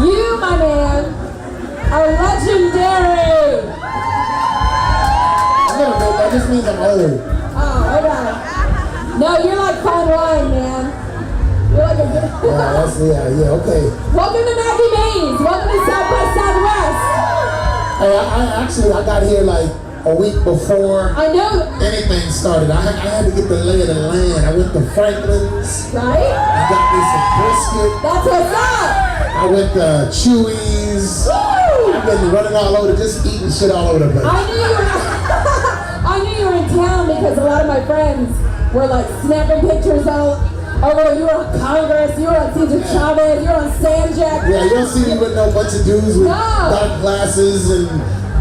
You, my man, are legendary. A little bit, that just means I'm old. Oh, okay. No, you're like fine wine, man. You're like a good... Yeah, okay. Welcome to Micki Mays. Welcome to South by Southwest. Hey, I got here like a week before I know. anything started. I had to get the lay of the land. I went to Franklin's. Right? I got me some brisket. That's what's up. I went to Chewy's. Woo! I've been running all over, just eating shit all over the place. I knew you were in town because a lot of my friends were like snapping pictures out. Oh, you were on Congress, you were on Cesar Chavez, you were on Sanjak. Yeah, you don't see me with no bunch of dudes with dark glasses and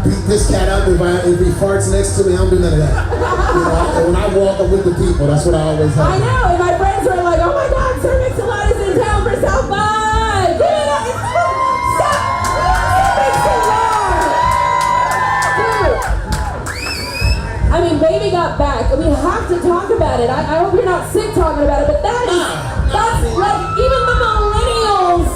beat this cat up if he farts next to me. I don't do none of that. You know, when I walk, I'm with the people. That's what I always have. I know, and my friends were like, oh my God, Sir Mix-a-Lot is in town for South by. Give it up. Stop. Dude. I mean, Baby got back, and we have to talk about it. I hope you're not sick talking about it, but that's like, even the millennials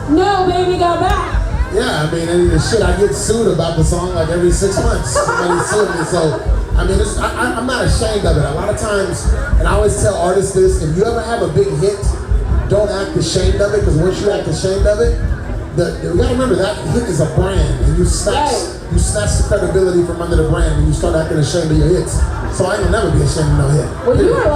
know Baby got back. Yeah, I mean, and the shit, I get sued about the song like every 6 months. Somebody sued me, so, I mean, I'm not ashamed of it. A lot of times, and I always tell artists this, if you ever have a big hit, don't act ashamed of it, because once you act ashamed of it, you gotta remember that hit is a brand, and you snatch the credibility from under the brand, and you start acting ashamed of your hits. So I ain't gonna never be ashamed of no hit. Well, you were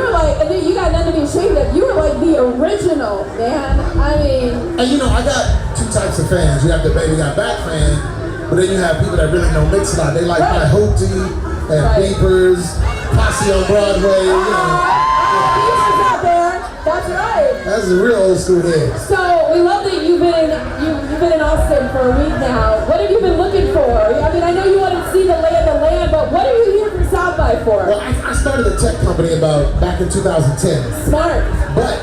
like, and then you got nothing to be ashamed of. You were like the original, man. I mean. And you know, I got two types of fans. You have the Baby Got Back fan, but then you have people that really know Mix-a-Lot. They like my Hootie and Beepers, Posse on Broadway, you know. Beepers out there. That's right. That's a real old school head. So we love that you've been in Austin for a week now. What have you been looking for? I mean, I know you want to see the lay of the land, but what are you here for South by for? Well, I started a tech company back in 2010. Smart. But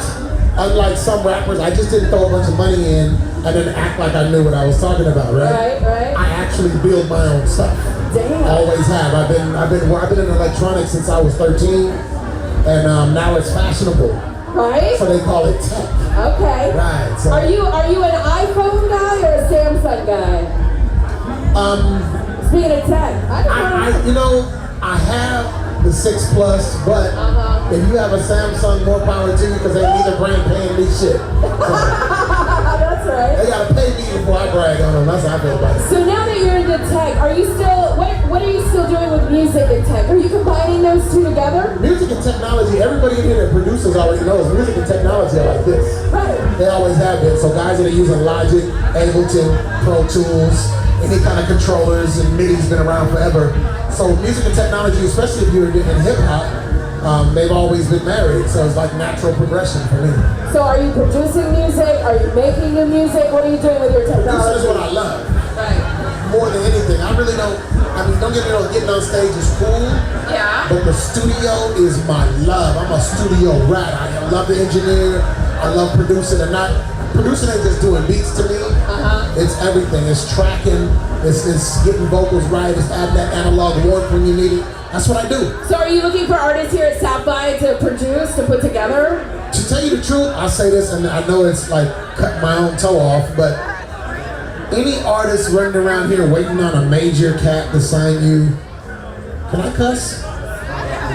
unlike some rappers, I just didn't throw a bunch of money in and then act like I knew what I was talking about, right? Right. I actually build my own stuff. Damn. Always have. I've been in electronics since I was 13, and now it's fashionable. Right. So they call it tech. Okay. Right. So are you an iPhone guy or a Samsung guy? Speaking of tech, I have the 6 Plus, but if you have a Samsung, more power to you, because they neither brand paying me shit. That's right. They gotta pay me before I brag on them. That's how I feel about it. So now that you're into tech, are you still what are you still doing with music and tech? Are you combining those two together? Music and technology, everybody in here that produces already knows music and technology are like this. Right. They always have been. So guys that are using Logic, Ableton, Pro Tools, any kind of controllers, and MIDI's been around forever. So music and technology, especially if you're in hip hop, they've always been married. So it's like natural progression for me. So are you producing music? Are you making new music? What are you doing with your technology? This is what I love. Right. More than anything. I really don't get me wrong, getting on stage is cool. Yeah. But the studio is my love. I'm a studio rat. I love the engineer. I love producing, and producing ain't just doing beats to me. It's everything. It's tracking. It's getting vocals right. It's adding that analog warmth when you need it. That's what I do. So are you looking for artists here at South by to produce, to put together? To tell you the truth, I'll say this, and I know it's like cut my own toe off, but any artist running around here waiting on a major cat to sign you, can I cuss?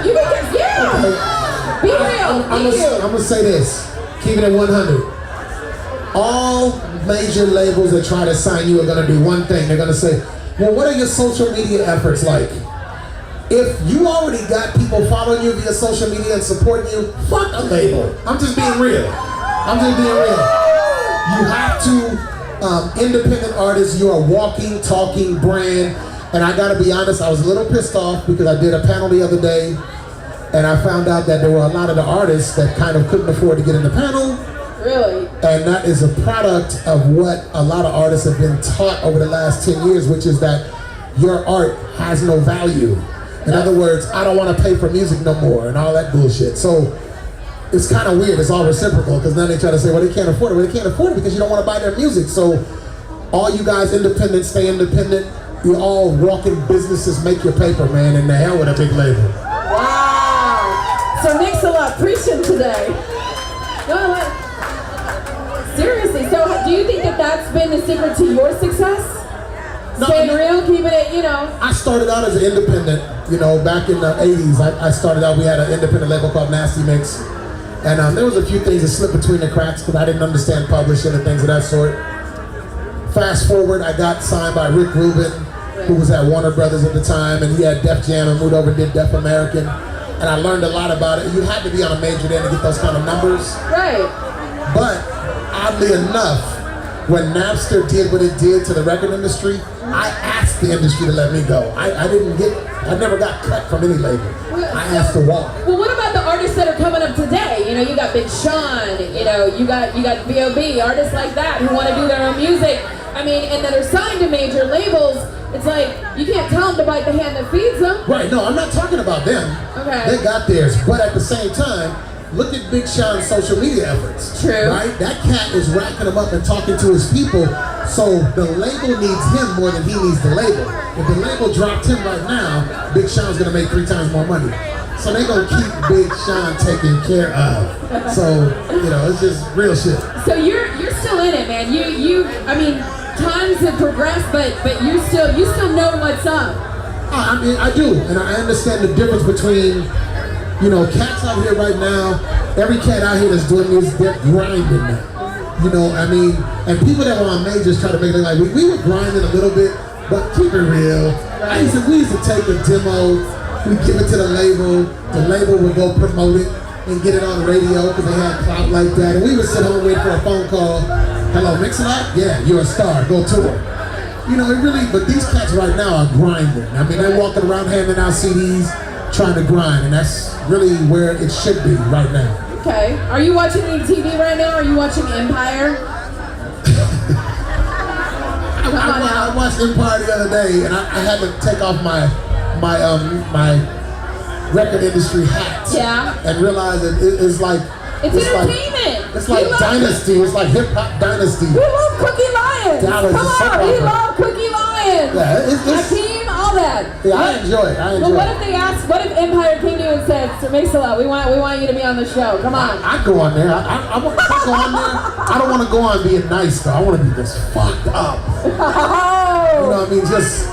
You can cuss, yeah! Okay. Be real, I'm gonna say this, keeping it 100. All major labels that try to sign you are gonna do one thing. They're gonna say, well, what are your social media efforts like? If you already got people following you via social media and supporting you, fuck a label. I'm just being real. You have to, independent artists, you're a walking, talking brand. And I gotta be honest, I was a little pissed off because I did a panel the other day and I found out that there were a lot of the artists that kind of couldn't afford to get in the panel. Really? And that is a product of what a lot of artists have been taught over the last 10 years, which is that your art has no value. In other words, I don't want to pay for music no more and all that bullshit. So it's kind of weird. It's all reciprocal because now they try to say, well, they can't afford it. Well, they can't afford it because you don't want to buy their music. So all you guys independent, stay independent. You all walking businesses, make your paper, man, and the hell with a big label. Wow. So Mix-a-Lot preaching today. No, seriously, so do you think that that's been the secret to your success? No, Staying real, keeping it, you know. I started out as an independent, you know, back in the 80s. I started out, we had an independent label called Nasty Mix. And there was a few things that slipped between the cracks because I didn't understand publishing and things of that sort. Fast forward, I got signed by Rick Rubin, who was at Warner Brothers at the time, and he had Def Jam and moved over and did Def American. And I learned a lot about it. You had to be on a major then to get those kind of numbers. Right. But oddly enough, when Napster did what it did to the record industry, I asked the industry to let me go. I never got cut from any label. I asked to walk. Well, what about the artists that are coming up today? You know, you got Big Sean, you know, you got B.O.B., artists like that who want to do their own music. I mean, and that are signed to major labels. It's like, you can't tell them to bite the hand that feeds them. Right, no, I'm not talking about them. Okay. They got theirs, but at the same time, look at Big Sean's social media efforts. True. Right? That cat is racking them up and talking to his people, so the label needs him more than he needs the label. If the label dropped him right now, Big Sean's gonna make 3 times more money. So they're gonna keep Big Sean taken care of. So, you know, it's just real shit. So you're still in it, man. I mean, times have progressed, but you still know what's up. I mean, I do, and I understand the difference between, you know, cats out here right now. Every cat out here that's doing this, they're grinding now. You know, I mean, and people that were on majors try to make it like we were grinding a little bit, but keep it real. We used to take a demo, we give it to the label would go promote it and get it on the radio because they had clout like that, and we would sit home wait for a phone call. Hello, Mix-a-Lot? Yeah, you're a star, go tour. You know, it really, but these cats right now are grinding. I mean, they're walking around handing out CDs, trying to grind, and that's really where it should be right now. Okay. Are you watching any TV right now? Are you watching Empire? I watched Empire the other day, and I had to take off my record industry hat. Yeah. And realize that it's like entertainment. It's like Dynasty. It's like hip hop Dynasty. We love Cookie Lions. Dallas Come on, we love Cookie Lions. Yeah, Hakeem, all that. Yeah, I enjoy it. But what if they asked? What if Empire came to you and said, "Sir Mix-a-Lot, we want you to be on the show. Come on." I go on there. I want to go on there. I don't want to go on being nice though. I want to be just fucked up. Oh. You know what I mean? Just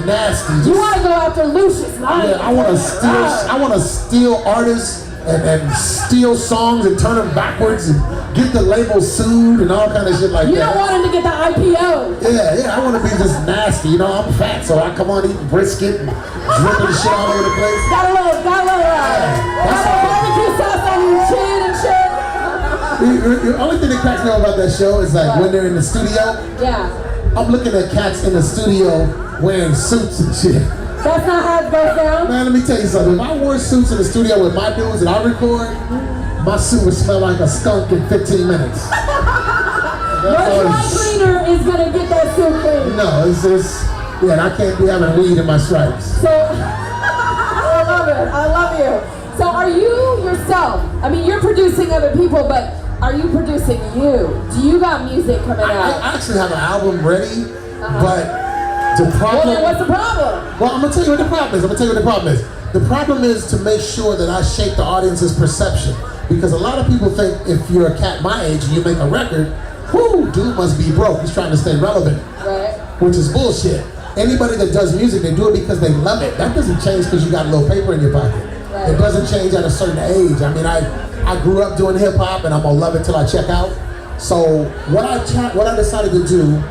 nasty. You want to go after Lucius Lyons? Yeah, I want to steal artists and steal songs and turn them backwards and get the label sued and all kind of shit like that. You don't want him to get the IPO. Yeah, I want to be just nasty. You know, I'm fat, so I come on eating brisket and dripping shit all over the place. Got a little barbecue sauce on your chin and shit. The only thing that cracks me up about that show is like when they're in the studio. Yeah. I'm looking at cats in the studio wearing suits and shit. That's not how it goes down. Man, let me tell you something. If I wore suits in the studio with my dudes and I record, my suit would smell like a skunk in 15 minutes. Your dry cleaner is gonna get that suit clean. No, it's just, yeah, and I can't be having weed in my stripes. So, I love it. I love you. So are you yourself? I mean, you're producing other people, but are you producing you? Do you got music coming out? I actually have an album ready, but the problem... Well, then what's the problem? Well, I'm going to tell you what the problem is. The problem is to make sure that I shape the audience's perception. Because a lot of people think if you're a cat my age and you make a record, whoo, dude must be broke. He's trying to stay relevant. Right. Which is bullshit. Anybody that does music, they do it because they love it. That doesn't change because you got a little paper in your pocket. Right. It doesn't change at a certain age. I mean, I grew up doing hip hop and I'm gonna love it till I check out. So what I decided to do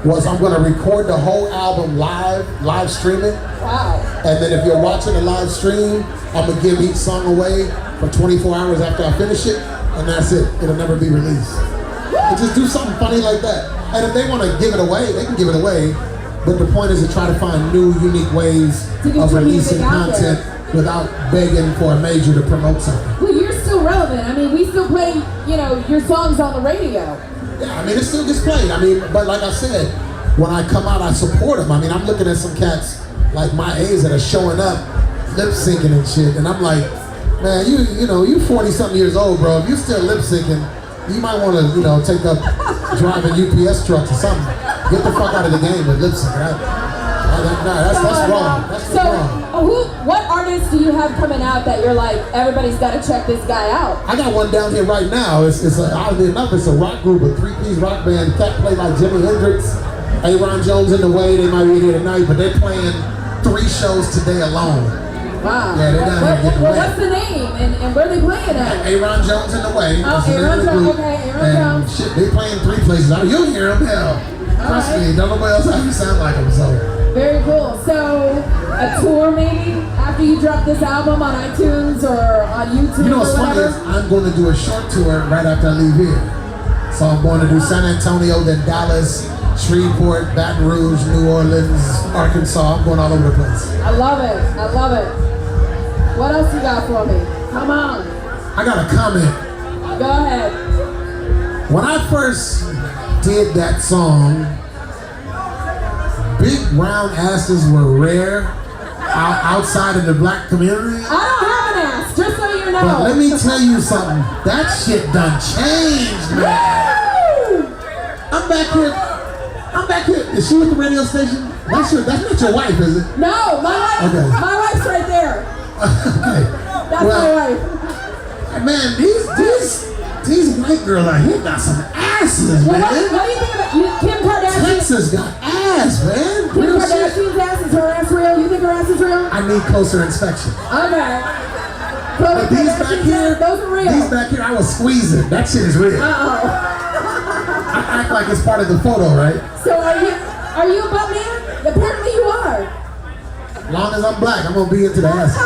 was I'm gonna record the whole album live stream it. Wow. And then if you're watching the live stream, I'm gonna give each song away for 24 hours after I finish it, and that's it. It'll never be released. And just do something funny like that. And if they wanna give it away, they can give it away. But the point is to try to find new, unique ways of releasing content without begging for a major to promote something. Well, you're still relevant. I mean, we still play, your songs on the radio. Yeah, I mean, it still gets played. I mean, but like I said, when I come out, I support them. I mean, I'm looking at some cats like my age that are showing up, lip syncing and shit, and I'm like, man, you 40-something years old, bro. If you still lip syncing, you might want to, take up driving UPS trucks or something. Get the fuck out of the game with lip syncing. I that's wrong. That's wrong. What artists do you have coming out that you're like, everybody's got to check this guy out? I got one down here right now. Oddly enough, it's a rock group, a three-piece rock band. Cat played by Jimi Hendrix, Aaron Jones in the way. They might be here tonight, but they're playing 3 shows today alone. Wow. Yeah, they're down here getting ready. What's the name and where are they playing at? Aaron Jones in the way. Oh, Aaron Jones. Okay, Aaron Jones. Shit, they playing 3 places. You'll hear them, hell. Trust me, nobody else how you sound like them, so. Very cool. So, a tour maybe after you drop this album on iTunes or on YouTube. You know what's funny is I'm going to do a short tour right after I leave here. So I'm going to do San Antonio, then Dallas, Shreveport, Baton Rouge, New Orleans, Arkansas. I'm going all over the place. I love it. I love it. What else you got for me? Come on. I got a comment. Go ahead. When I first did that song, big round asses were rare outside of the black community. I don't have an ass, just so you know. But let me tell you something. That shit done changed, man. I'm back here. Is she with the radio station? That's not your wife, is it? No, my wife. Okay. My wife's right there. Okay. That's my wife. Man, these white girls out here got some asses, man. What do you think about Kim Kardashian? Texas got ass, man. Kim Kardashian's ass, is her ass real? You think her ass is real? I need closer inspection. Okay. But these back here, those are real. These back here, I was squeezing. That shit is real. I act like it's part of the photo, right? So are you a butt man? Apparently you are. As long as I'm black, I'm gonna be into the ass.